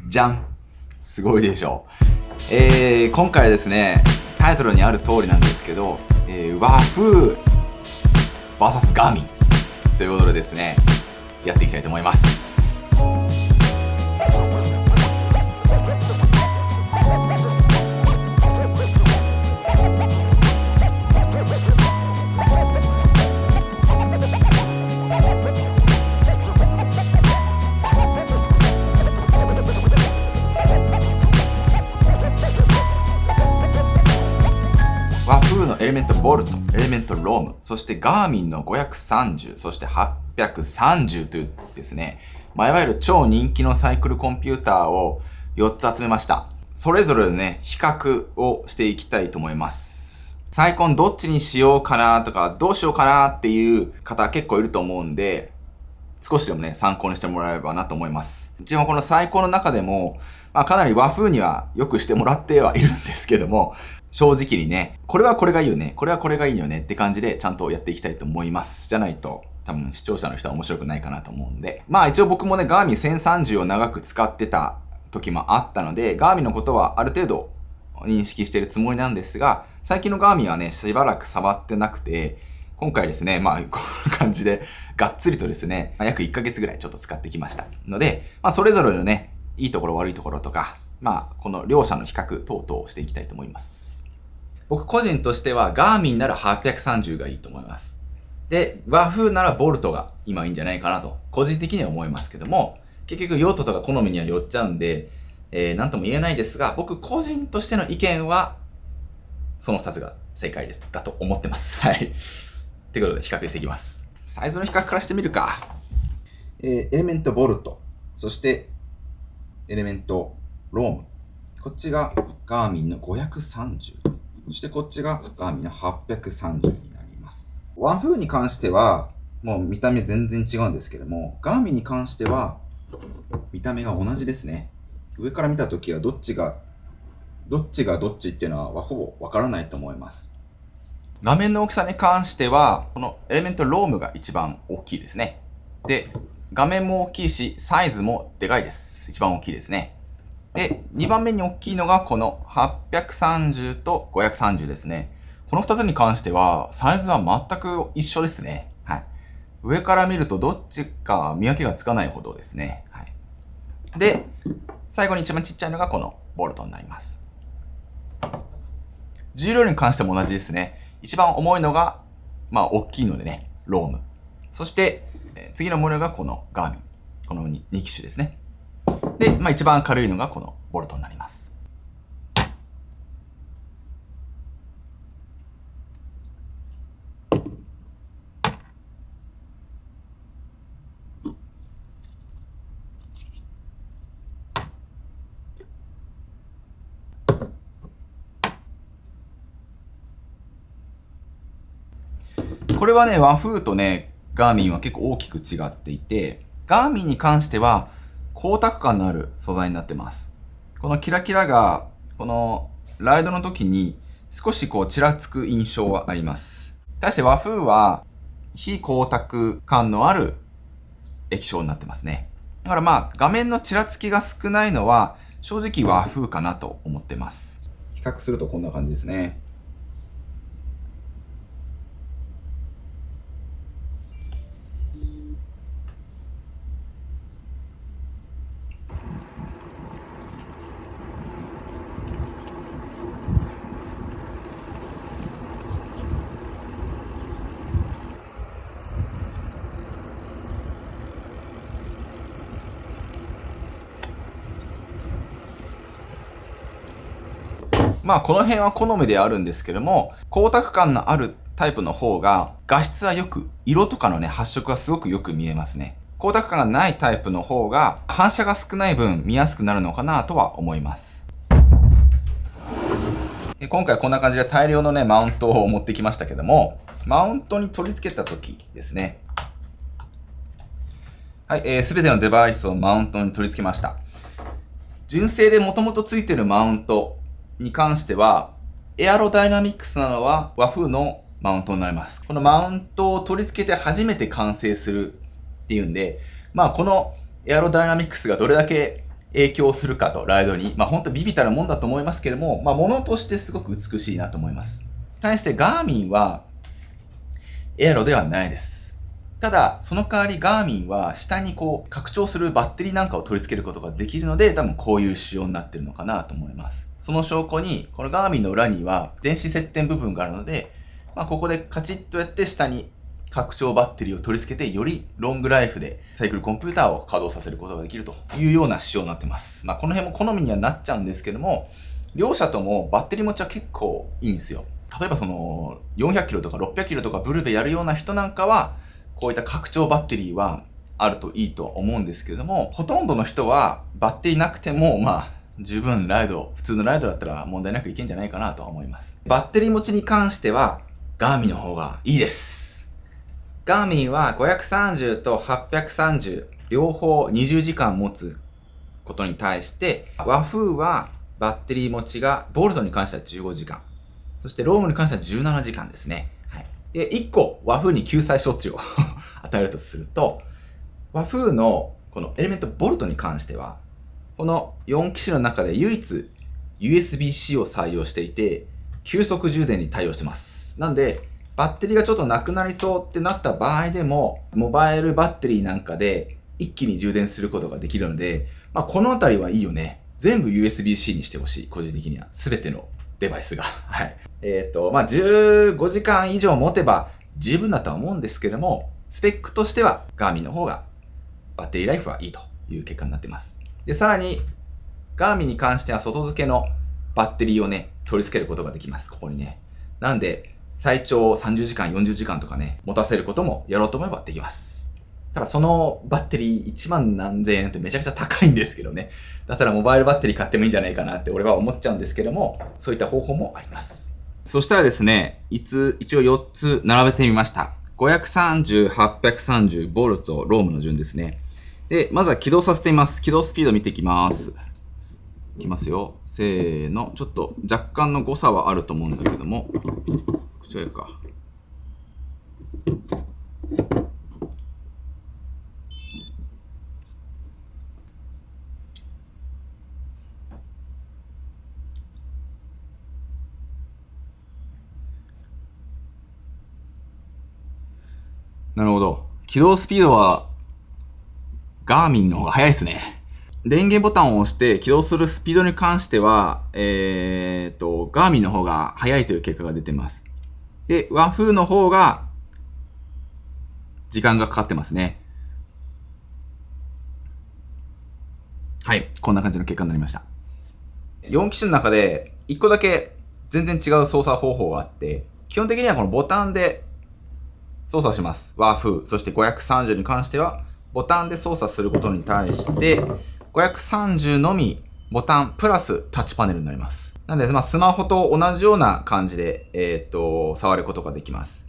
じゃん、すごいでしょう。今回はですね、タイトルにある通りなんですけど、和風 VS ガーミンということでですね、やっていきたいと思います。和風のエレメントボルト、エレメントローム、そしてガーミンの530、そして830というですね、いわゆる超人気のサイクルコンピューターを4つ集めました。それぞれね、比較をしていきたいと思います。サイコンどっちにしようかなとか、どうしようかなっていう方結構いると思うんで、少しでもね、参考にしてもらえればなと思います。うちもこのサイコンの中でも、かなり和風にはよくしてもらってはいるんですけども、正直にね、これはこれがいいよね、これはこれがいいよねって感じでちゃんとやっていきたいと思います。じゃないと、多分視聴者の人は面白くないかなと思うんで。一応僕もね、ガーミン1030を長く使ってた時もあったので、ガーミンのことはある程度認識しているつもりなんですが、最近のガーミンはね、しばらく触ってなくて、今回ですね、こんな感じで、がっつりとですね、約1ヶ月ぐらいちょっと使ってきました。ので、それぞれのね、いいところ悪いところとか、この両者の比較等々をしていきたいと思います。僕個人としては、ガーミンなら830がいいと思います。で、和風ならボルトが今いいんじゃないかなと、個人的には思いますけども、結局用途とか好みにはよっちゃうんで、なんとも言えないですが、僕個人としての意見は、その2つが正解です。だと思ってます。はい。ということで比較していきます。サイズの比較からしてみるか。エレメントボルト、そしてエレメントローム。こっちがガーミンの530。そしてこっちがガーミンの830になります。和風に関しては、もう見た目全然違うんですけども、ガーミンに関しては見た目が同じですね。上から見たときはどっちがどっちっていうのはほぼわからないと思います。画面の大きさに関しては、このエレメントロームが一番大きいですね。で、画面も大きいし、サイズもでかいです。一番大きいですね。で、2番目に大きいのがこの830と530ですね。この2つに関しては、サイズは全く一緒ですね。はい。上から見るとどっちか見分けがつかないほどですね。はい。で、最後に一番ちっちゃいのがこのボルトになります。重量に関しても同じですね。一番重いのが、大きいのでね、ローム。そして、次の重いのがこのガーミン。この 2機種ですね。で、一番軽いのがこのボルトになります。これはね、和風とね、ガーミンは結構大きく違っていて、ガーミンに関しては光沢感のある素材になってます。このキラキラが、このライドの時に少しちらつく印象はあります。対して和風は非光沢感のある液晶になってますね。だから画面のちらつきが少ないのは正直和風かなと思ってます。比較するとこんな感じですね。この辺は好みであるんですけども、光沢感のあるタイプの方が画質はよく、色とかのね、発色はすごくよく見えますね。光沢感がないタイプの方が反射が少ない分見やすくなるのかなとは思います。今回こんな感じで大量のね、マウントを持ってきましたけども、マウントに取り付けた時ですね。はい、すべてのデバイスをマウントに取り付けました。純正でもともと付いてるマウントに関しては、エアロダイナミックスなのは和風のマウントになります。このマウントを取り付けて初めて完成するっていうんで、このエアロダイナミックスがどれだけ影響するかと、ライドに。本当ビビたるもんだと思いますけども、物としてすごく美しいなと思います。対してガーミンは、エアロではないです。ただ、その代わりガーミンは下に拡張するバッテリーなんかを取り付けることができるので、多分こういう仕様になってるのかなと思います。その証拠に、このガーミンの裏には電子接点部分があるので、ここでカチッとやって下に拡張バッテリーを取り付けて、よりロングライフでサイクルコンピューターを稼働させることができるというような仕様になってます。この辺も好みにはなっちゃうんですけども、両者ともバッテリー持ちは結構いいんですよ。例えば400キロとか600キロとかブルベやるような人なんかは、こういった拡張バッテリーはあるといいと思うんですけれども、ほとんどの人はバッテリーなくても、十分普通のライドだったら問題なくいけんじゃないかなと思います。バッテリー持ちに関しては、ガーミンの方がいいです。ガーミンは530と830両方20時間持つことに対して、和風はバッテリー持ちがボルトに関しては15時間。そしてロームに関しては17時間ですね。はい。で、1個和風に救済処置を与えるとすると、和風のこのエレメントボルトに関しては、この4機種の中で唯一 USB-C を採用していて、急速充電に対応してます。なんで、バッテリーがちょっとなくなりそうってなった場合でも、モバイルバッテリーなんかで一気に充電することができるので、このあたりはいいよね。全部 USB-C にしてほしい。個人的には。すべてのデバイスが。はい。15時間以上持てば十分だとは思うんですけども、スペックとしてはガーミンの方がバッテリーライフはいいという結果になっています。で、さらに、ガーミンに関しては外付けのバッテリーをね、取り付けることができます。ここにね。なんで、最長30時間、40時間とかね、持たせることもやろうと思えばできます。ただそのバッテリー1万何千円ってめちゃくちゃ高いんですけどね。だったらモバイルバッテリー買ってもいいんじゃないかなって俺は思っちゃうんですけども、そういった方法もあります。そしたらですね、一応4つ並べてみました。530、830、ボルト、ロームの順ですね。で、まずは起動させてみます。起動スピード見ていきます。いきますよ。せーの。ちょっと若干の誤差はあると思うんだけども。こちらか。なるほど。起動スピードはガーミンの方が速いですね。電源ボタンを押して起動するスピードに関しては、ガーミンの方が速いという結果が出てます。で、和風の方が時間がかかってますね。はい。こんな感じの結果になりました。4機種の中で1個だけ全然違う操作方法があって、基本的にはこのボタンで操作します。和風。そして530に関しては、ボタンで操作することに対して、530のみボタンプラスタッチパネルになります。なので、スマホと同じような感じで、触ることができます。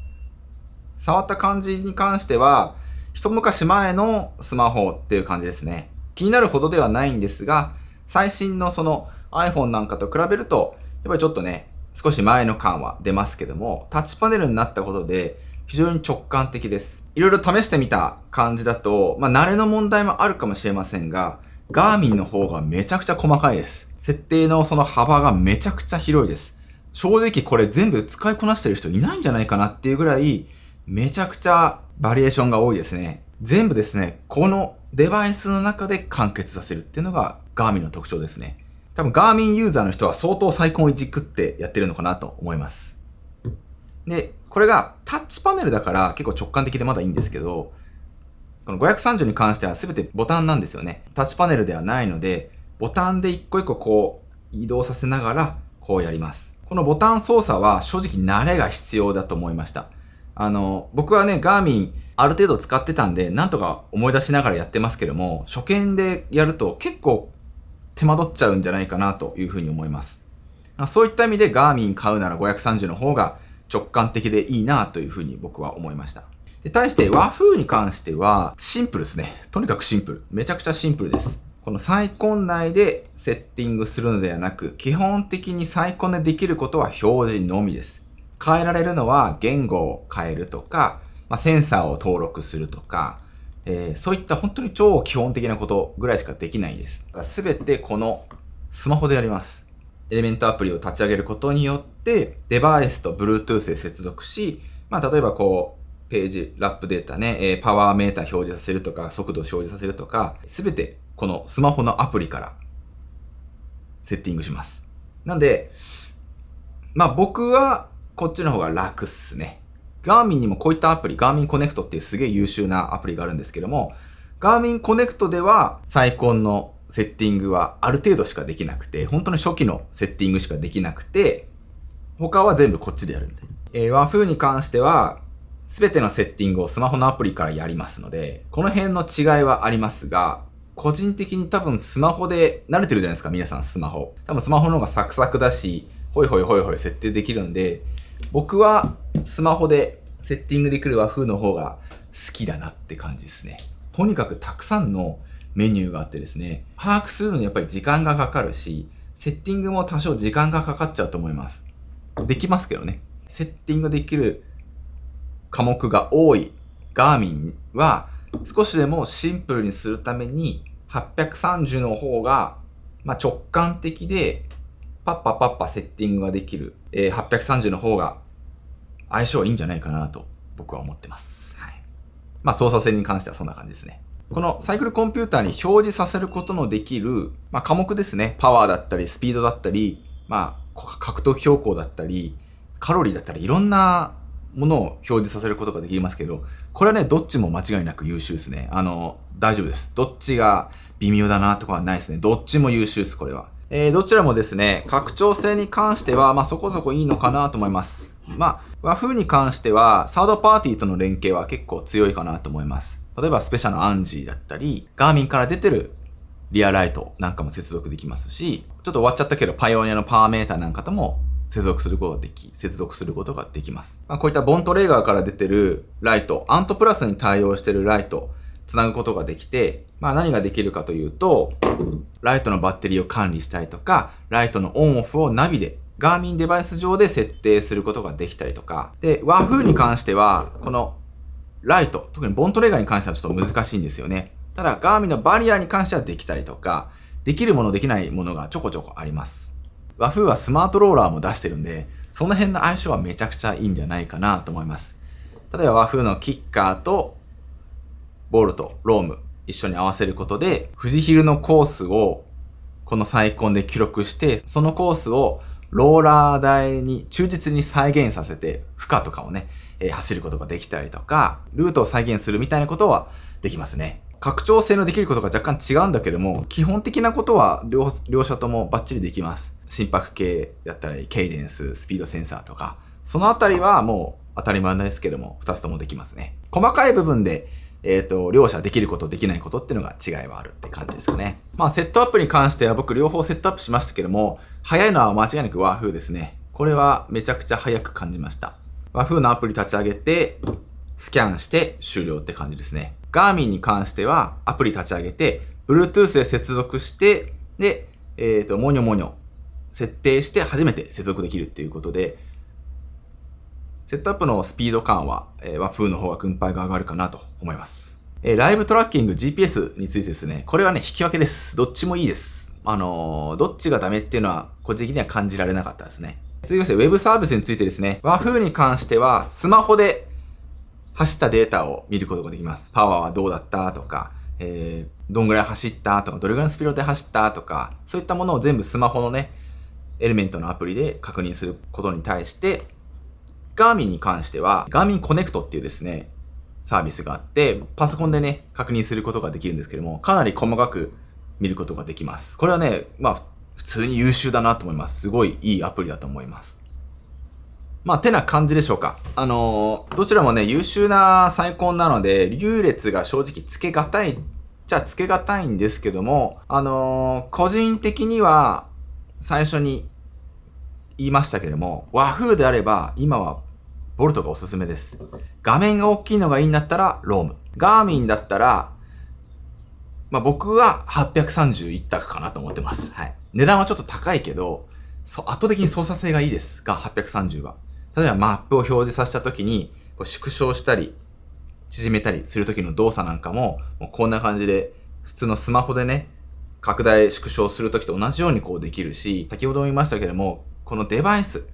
触った感じに関しては、一昔前のスマホっていう感じですね。気になるほどではないんですが、最新のその iPhone なんかと比べると、やっぱりちょっとね、少し前の感は出ますけども、タッチパネルになったことで、非常に直感的です。いろいろ試してみた感じだと、慣れの問題もあるかもしれませんが、ガーミンの方がめちゃくちゃ細かいです。設定のその幅がめちゃくちゃ広いです。正直これ全部使いこなしてる人いないんじゃないかなっていうぐらい、めちゃくちゃバリエーションが多いですね。全部ですね、このデバイスの中で完結させるっていうのがガーミンの特徴ですね。多分ガーミンユーザーの人は相当サイコンをいじくってやってるのかなと思います。で、これがタッチパネルだから結構直感的でまだいいんですけど、この530に関しては全てボタンなんですよね。タッチパネルではないので、ボタンで一個一個こう移動させながらこうやります。このボタン操作は正直慣れが必要だと思いました。僕はね、ガーミンある程度使ってたんで、なんとか思い出しながらやってますけども、初見でやると結構手間取っちゃうんじゃないかなというふうに思います。そういった意味でガーミン買うなら530の方が直感的でいいなというふうに僕は思いました。で、対して和風に関してはシンプルですね。とにかくシンプル。めちゃくちゃシンプルです。このサイコン内でセッティングするのではなく、基本的にサイコンでできることは表示のみです。変えられるのは言語を変えるとか、センサーを登録するとか、そういった本当に超基本的なことぐらいしかできないです。すべてこのスマホでやります。エレメントアプリを立ち上げることによって、デバイスと Bluetooth で接続し、例えばページ、ラップデータね、パワーメーター表示させるとか、速度を表示させるとか、すべてこのスマホのアプリからセッティングします。なんで、僕はこっちの方が楽っすね。ガーミンにもこういったアプリ、ガーミンコネクトっていうすげえ優秀なアプリがあるんですけども、ガーミンコネクトではサイコンのセッティングはある程度しかできなくて、本当に初期のセッティングしかできなくて、他は全部こっちでやるんで。和風に関しては、すべてのセッティングをスマホのアプリからやりますので、この辺の違いはありますが、個人的に多分スマホで慣れてるじゃないですか、皆さんスマホ。多分スマホの方がサクサクだし、ホイホイ設定できるんで、僕はスマホでセッティングできる和風の方が好きだなって感じですね。とにかくたくさんのメニューがあってですね、把握するのにやっぱり時間がかかるし、セッティングも多少時間がかかっちゃうと思います。できますけどね。セッティングできる科目が多いガーミンは少しでもシンプルにするために830の方が直感的でパッパセッティングができる、830の方が相性いいんじゃないかなと僕は思ってます。はい。操作性に関してはそんな感じですね。このサイクルコンピューターに表示させることのできる、科目ですね。パワーだったり、スピードだったり、獲得標高だったり、カロリーだったり、いろんなものを表示させることができますけど、これはね、どっちも間違いなく優秀ですね。大丈夫です。どっちが微妙だなとかはないですね。どっちも優秀です、これは。どちらもですね、拡張性に関しては、そこそこいいのかなと思います。和風に関しては、サードパーティーとの連携は結構強いかなと思います。例えば、スペシャのアンジーだったり、ガーミンから出てるリアライトなんかも接続できますし、ちょっと終わっちゃったけど、パイオニアのパワーメーターなんかとも接続することができます。こういったボントレーガーから出てるライト、アントプラスに対応してるライト、つなぐことができて、何ができるかというと、ライトのバッテリーを管理したりとか、ライトのオンオフをナビで、ガーミンデバイス上で設定することができたりとか、で、和風に関しては、このライト、特にボントレーガーに関してはちょっと難しいんですよね。ただ、ガーミンのバリアに関してはできたりとか、できるものできないものがちょこちょこあります。和風はスマートローラーも出してるんで、その辺の相性はめちゃくちゃいいんじゃないかなと思います。例えば和風のキッカーとボルト、ローム一緒に合わせることで、富士ヒルのコースをこのサイコンで記録して、そのコースをローラー台に忠実に再現させて、負荷とかをね、走ることができたりとか、ルートを再現するみたいなことはできますね。拡張性のできることが若干違うんだけども、基本的なことは両者ともバッチリできます。心拍計だったり、ケイデンス、スピードセンサーとか、そのあたりはもう当たり前ですけども、2つともできますね。細かい部分で、両者できること、できないことっていうのが違いはあるって感じですよね。セットアップに関しては僕両方セットアップしましたけども、早いのは間違いなく和風ですね。これはめちゃくちゃ早く感じました。和風のアプリ立ち上げて、スキャンして終了って感じですね。ガーミンに関してはアプリ立ち上げて、Bluetooth で接続して、で、モニョ設定して初めて接続できるっていうことで、セットアップのスピード感は、和風の方が軍配が上がるかなと思います。ライブトラッキング GPS についてですね、これはね、引き分けです。どっちもいいです。どっちがダメっていうのは、個人的には感じられなかったですね。続きまして、ウェブサービスについてですね、和風に関しては、スマホで走ったデータを見ることができます。パワーはどうだったとか、どんぐらい走ったとか、どれぐらいのスピードで走ったとか、そういったものを全部スマホのね、エレメントのアプリで確認することに対して、ガーミンに関しては、ガーミンコネクトっていうですね、サービスがあって、パソコンでね、確認することができるんですけども、かなり細かく見ることができます。これはね、普通に優秀だなと思います。すごいいいアプリだと思います。てな感じでしょうか。どちらもね、優秀なサイコンなので、優劣が正直つけがたいつけがたいんですけども、個人的には最初に言いましたけども、和風であれば今はボルトがおすすめです。画面が大きいのがいいんだったらローム。ガーミンだったら、僕は830一択かなと思ってます。はい。値段はちょっと高いけど、圧倒的に操作性がいいですが、830は。例えばマップを表示させたときに、縮小したり、縮めたりする時の動作なんかも、もうこんな感じで、普通のスマホでね、拡大縮小する時と同じようにこうできるし、先ほども言いましたけども、このデバイス、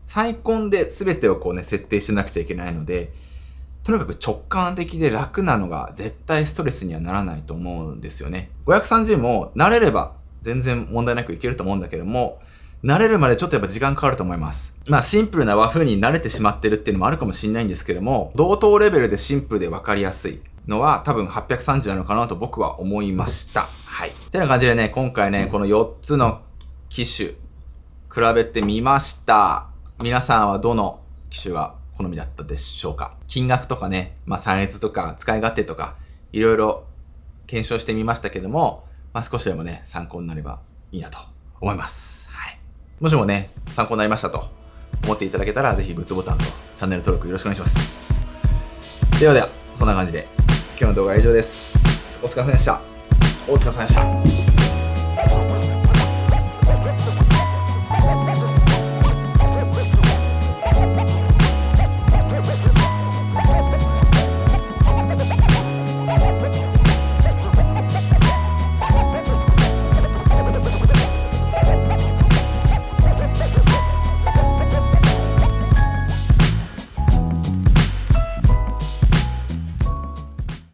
サイコンで全てをこうね、設定しなくちゃいけないので、とにかく直感的で楽なのが絶対ストレスにはならないと思うんですよね。530も慣れれば全然問題なくいけると思うんだけども、慣れるまでちょっとやっぱ時間かかると思います。シンプルな和風に慣れてしまってるっていうのもあるかもしれないんですけども、同等レベルでシンプルで分かりやすいのは多分830なのかなと僕は思いました。はい。ってな感じでね、今回ね、この4つの機種、比べてみました。皆さんはどの機種が好みだったでしょうか。金額とかね、サイズとか使い勝手とか、いろいろ検証してみましたけども、少しでもね、参考になればいいなと思います。はい。もしもね、参考になりましたと思っていただけたら、ぜひグッドボタンとチャンネル登録よろしくお願いします。ではでは、そんな感じで、今日の動画は以上です。お疲れ様でした。お疲れ様でした。